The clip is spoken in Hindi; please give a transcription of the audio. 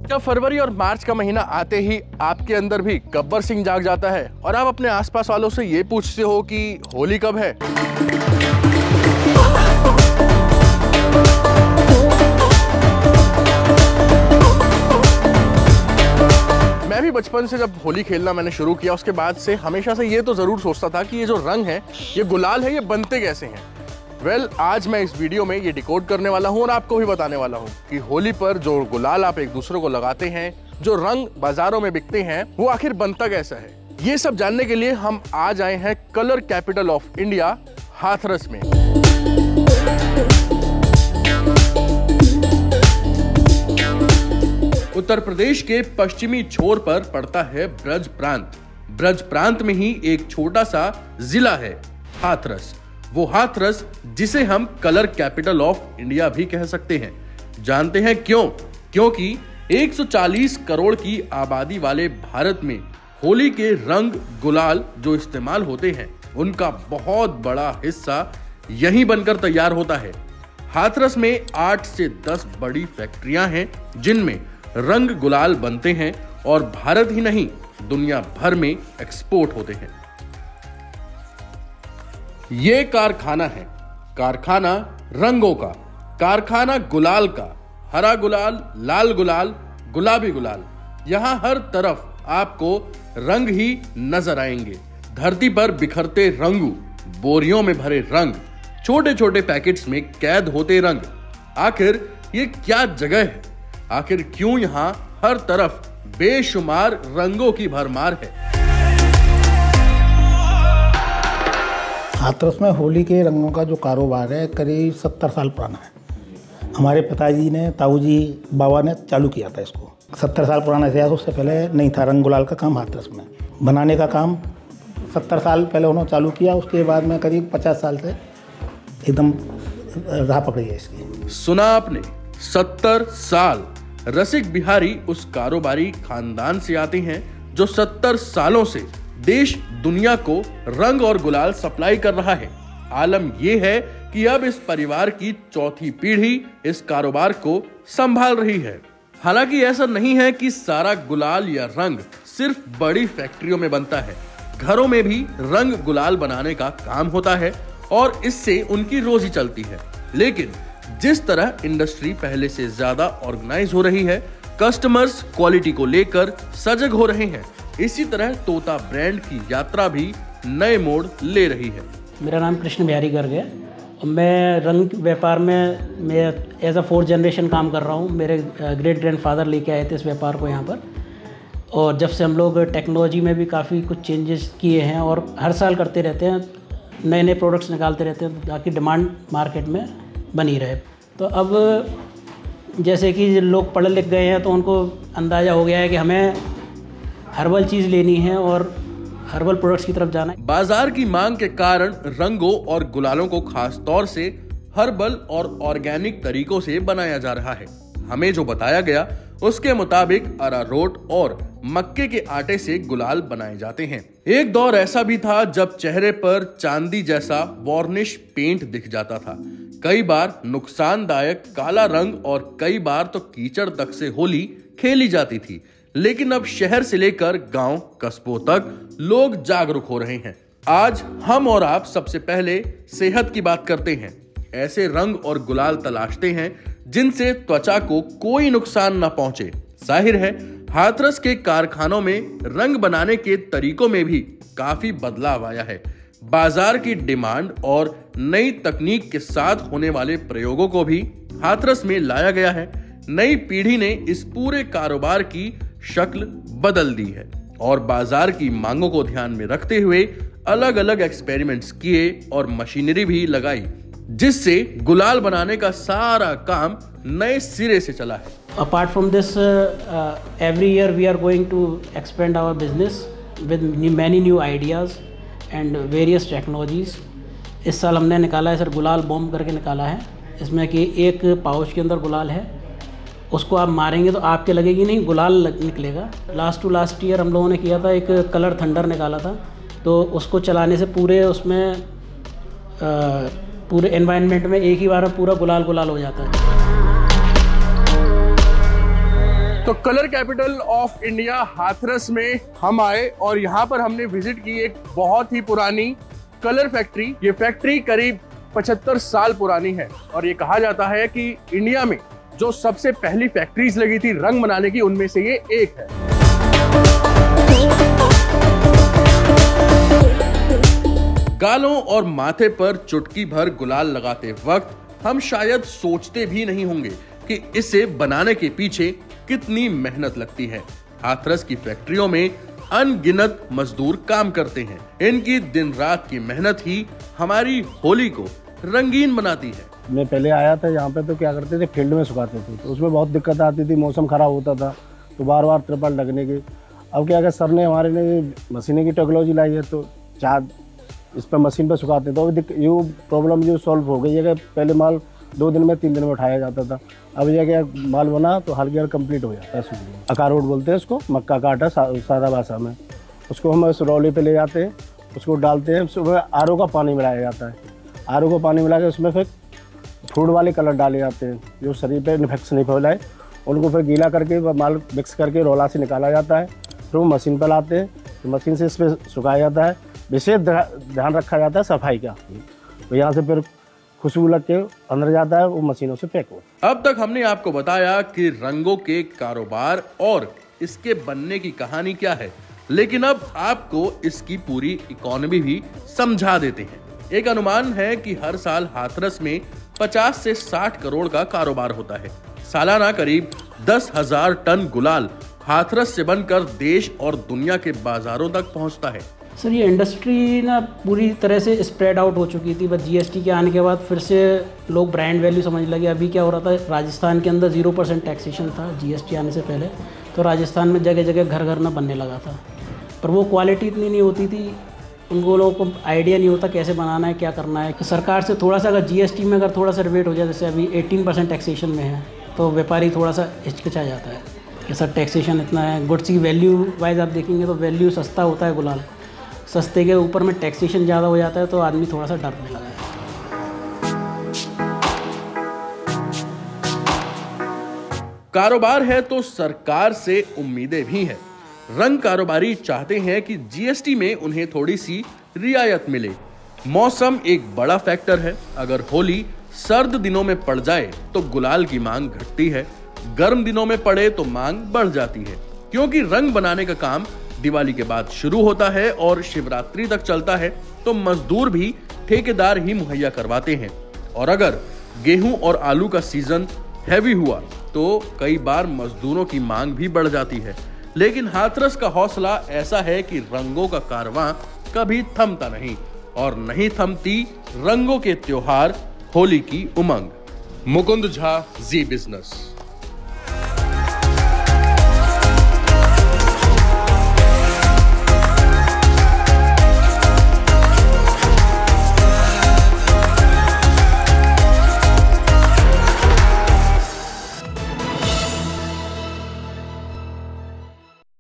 क्या फरवरी और मार्च का महीना आते ही आपके अंदर भी गब्बर सिंह जाग जाता है और आप अपने आसपास वालों से ये पूछते हो कि होली कब है? मैं भी बचपन से जब होली खेलना मैंने शुरू किया उसके बाद से हमेशा से ये तो जरूर सोचता था कि ये जो रंग है, ये गुलाल है, ये बनते कैसे हैं। आज मैं इस वीडियो में ये डिकोड करने वाला हूं और आपको भी बताने वाला हूं कि होली पर जो गुलाल आप एक दूसरे को लगाते हैं, जो रंग बाजारों में बिकते हैं, वो आखिर बनता कैसा है। ये सब जानने के लिए हम आज आए हैं colour capital of India, Hathras में। उत्तर प्रदेश के पश्चिमी छोर पर पड़ता है ब्रज प्रांत। ब्रज प्रांत में ही एक छोटा सा जिला है हाथरस। वो हाथरस जिसे हम कलर कैपिटल ऑफ इंडिया भी कह सकते हैं। जानते हैं क्यों? क्योंकि 140 करोड़ की आबादी वाले भारत में होली के रंग गुलाल जो इस्तेमाल होते हैं, उनका बहुत बड़ा हिस्सा यहीं बनकर तैयार होता है। हाथरस में 8 से 10 बड़ी फैक्ट्रियां हैं जिनमें रंग गुलाल बनते हैं और भारत ही नहीं, दुनिया भर में एक्सपोर्ट होते हैं। ये कारखाना है, कारखाना रंगों का, कारखाना गुलाल का। हरा गुलाल, लाल गुलाल, गुलाबी गुलाल, यहां हर तरफ आपको रंग ही नजर आएंगे। धरती पर बिखरते रंगू, बोरियों में भरे रंग, छोटे छोटे पैकेट्स में कैद होते रंग। आखिर ये क्या जगह है? आखिर क्यों यहां हर तरफ बेशुमार रंगों की भरमार है? हाथरस में होली के रंगों का जो कारोबार है करीब 70 साल पुराना है। हमारे पिताजी ने, ताऊजी, बाबा ने चालू किया था इसको। 70 साल पुराना इतिहास, उससे पहले नहीं था रंग गुलाल का काम हाथरस में। बनाने का काम 70 साल पहले उन्होंने चालू किया, उसके बाद में करीब 50 साल से एकदम राह पकड़ी है इसकी। सुना आपने, 70 साल। रसिक बिहारी उस कारोबारी खानदान से आते हैं जो 70 सालों से देश दुनिया को रंग और गुलाल सप्लाई कर रहा है। आलम यह है कि अब इस परिवार की चौथी पीढ़ी इस कारोबार को संभाल रही है। हालांकि ऐसा नहीं है कि सारा गुलाल या रंग सिर्फ बड़ी फैक्ट्रियों में बनता है। घरों में भी रंग गुलाल बनाने का काम होता है और इससे उनकी रोजी चलती है। लेकिन जिस तरह इंडस्ट्री पहले से ज्यादा ऑर्गेनाइज हो रही है, कस्टमर्स क्वालिटी को लेकर सजग हो रहे हैं, इसी तरह तोता ब्रांड की यात्रा भी नए मोड़ ले रही है। मेरा नाम कृष्ण बिहारी गर्ग है और मैं रंग व्यापार में मैं एज अ 4th जनरेशन काम कर रहा हूँ। मेरे ग्रेट ग्रैंडफादर लेके आए थे इस व्यापार को यहाँ पर, और जब से हम लोग टेक्नोलॉजी में भी काफ़ी कुछ चेंजेस किए हैं और हर साल करते रहते हैं, नए नए प्रोडक्ट्स निकालते रहते हैं ताकि डिमांड मार्केट में बनी रहे। तो अब जैसे कि लोग पढ़ लिख गए हैं तो उनको अंदाज़ा हो गया है कि हमें हर्बल चीज़ लेनी है और हर्बल प्रोडक्ट्स की तरफ जाना है। बाजार की मांग के कारण रंगों और गुलालों को खास तौर से हर्बल और ऑर्गेनिक तरीकों से बनाया जा रहा है। हमें जो बताया गया उसके मुताबिक अरारोट और मक्के के आटे से गुलाल बनाए जाते हैं। एक दौर ऐसा भी था जब चेहरे पर चांदी जैसा वार्निश पेंट दिख जाता था। कई बार नुकसानदायक काला रंग और कई बार तो कीचड़ तक से होली खेली जाती थी। लेकिन अब शहर से लेकर गांव कस्बों तक लोग जागरूक हो रहे हैं। आज हम और आप सबसे पहले सेहत की बात करते हैं। ऐसे रंग और गुलाल तलाशते हैं जिनसे त्वचा को कोई नुकसान न पहुंचे। जाहिर है हाथरस के कारखानों में रंग बनाने के तरीकों में भी काफी बदलाव आया है। बाजार की डिमांड और नई तकनीक के साथ होने वाले प्रयोगों को भी हाथरस में लाया गया है। नई पीढ़ी ने इस पूरे कारोबार की शक्ल बदल दी है और बाजार की मांगों को ध्यान में रखते हुए अलग अलग एक्सपेरिमेंट्स किए और मशीनरी भी लगाई, जिससे गुलाल बनाने का सारा काम नए सिरे से चला है। Apart from this, every year we are going to expand our business with many new ideas and various technologies. इस साल हमने निकाला है सर गुलाल बॉम्ब करके निकाला है। इसमें कि एक पाउच के अंदर गुलाल है, उसको आप मारेंगे तो आपके लगेगी नहीं, गुलाल निकलेगा। लास्ट ईयर हम लोगों ने किया था, एक कलर थंडर निकाला था, तो उसको चलाने से पूरे उसमें पूरे एनवायरनमेंट में एक ही बार में पूरा गुलाल गुलाल हो जाता है। तो colour capital of India Hathras में हम आए और यहाँ पर हमने विजिट की एक बहुत ही पुरानी कलर फैक्ट्री। ये फैक्ट्री करीब 75 साल पुरानी है और ये कहा जाता है कि इंडिया में जो सबसे पहली फैक्ट्रीज लगी थी रंग बनाने की, उनमें से ये एक है। गालों और माथे पर चुटकी भर गुलाल लगाते वक्त हम शायद सोचते भी नहीं होंगे कि इसे बनाने के पीछे कितनी मेहनत लगती है। हाथरस की फैक्ट्रियों में अनगिनत मजदूर काम करते हैं। इनकी दिन रात की मेहनत ही हमारी होली को रंगीन बनाती है। मैं पहले आया था यहाँ पे तो क्या करते थे, फील्ड में सुखाते थे, तो उसमें बहुत दिक्कत आती थी, मौसम खराब होता था तो बार बार त्रिपाल लगने की। अब क्या सर ने हमारे ने मशीनें की टेक्नोलॉजी लाई है तो चार इस पर मशीन पर सुखाते तो ये प्रॉब्लम जो सॉल्व हो गई है कि पहले माल 2 दिन में 3 दिन में उठाया जाता था। अब ये क्या माल बना तो हल्की कंप्लीट हो जाता है। अकारोट बोलते हैं उसको, मक्का का आटा सादा भाषा में। उसको हम उस रौले पे ले जाते हैं, उसको डालते हैं, उसमें आरओ का पानी मिलाया जाता है। आरओ का पानी मिला के उसमें फिर फूड वाले कलर डाले जाते हैं जो शरीर पे इन्फेक्शन नहीं फैलाए। उनको फिर गीला करके माल मिक्स करके रोला से निकाला जाता है। फिर वो मशीन पर लाते हैं, तो मशीन से इस पर सुखाया जाता है। विशेष ध्यान रखा जाता है सफाई का। तो यहाँ से फिर खुशबू लग के अंदर जाता है, वो मशीनों से पैक हो। अब तक हमने आपको बताया कि रंगों के कारोबार और इसके बनने की कहानी क्या है, लेकिन अब आपको इसकी पूरी इकोनॉमी भी समझा देते हैं। एक अनुमान है कि हर साल हाथरस में 50 से 60 करोड़ का कारोबार होता है। सालाना करीब 10,000 टन गुलाल हाथरस से बनकर देश और दुनिया के बाजारों तक पहुंचता है। सर ये इंडस्ट्री ना पूरी तरह से स्प्रेड आउट हो चुकी थी, बस जीएसटी के आने के बाद फिर से लोग ब्रांड वैल्यू समझने लगे। अभी क्या हो रहा था, राजस्थान के अंदर 0% टैक्सेशन था जीएसटी आने से पहले, तो राजस्थान में जगह जगह घर घर ना बनने लगा था, पर वो क्वालिटी इतनी नहीं होती थी, उनको लोगों को आइडिया नहीं होता कैसे बनाना है, क्या करना है। तो सरकार से थोड़ा सा अगर जीएसटी में अगर थोड़ा सा रिबेट हो जाए, जैसे अभी 18% टैक्सेशन में है, तो व्यापारी थोड़ा सा हिचकिचा जाता है कि सर टैक्सेशन इतना है। गुड्स की वैल्यू वाइज आप देखेंगे तो वैल्यू सस्ता होता है गुलाल, सस्ते के ऊपर में टैक्सेशन ज़्यादा हो जाता है तो आदमी थोड़ा सा डरने लगा है। कारोबार है तो सरकार से उम्मीदें भी हैं। रंग कारोबारी चाहते हैं कि जीएसटी में उन्हें थोड़ी सी रियायत मिले। मौसम एक बड़ा फैक्टर है। अगर होली सर्द दिनों में पड़ जाए तो गुलाल की मांग घटती है, गर्म दिनों में पड़े तो मांग बढ़ जाती है, क्योंकि रंग बनाने का काम दिवाली के बाद शुरू होता है और शिवरात्रि तक चलता है, तो मजदूर भी ठेकेदार ही मुहैया करवाते हैं। और अगर गेहूं और आलू का सीजन हैवी हुआ तो कई बार मजदूरों की मांग भी बढ़ जाती है। लेकिन हाथरस का हौसला ऐसा है कि रंगों का कारवां कभी थमता नहीं और नहीं थमती रंगों के त्योहार होली की उमंग। मुकुंद झा, जी बिजनेस।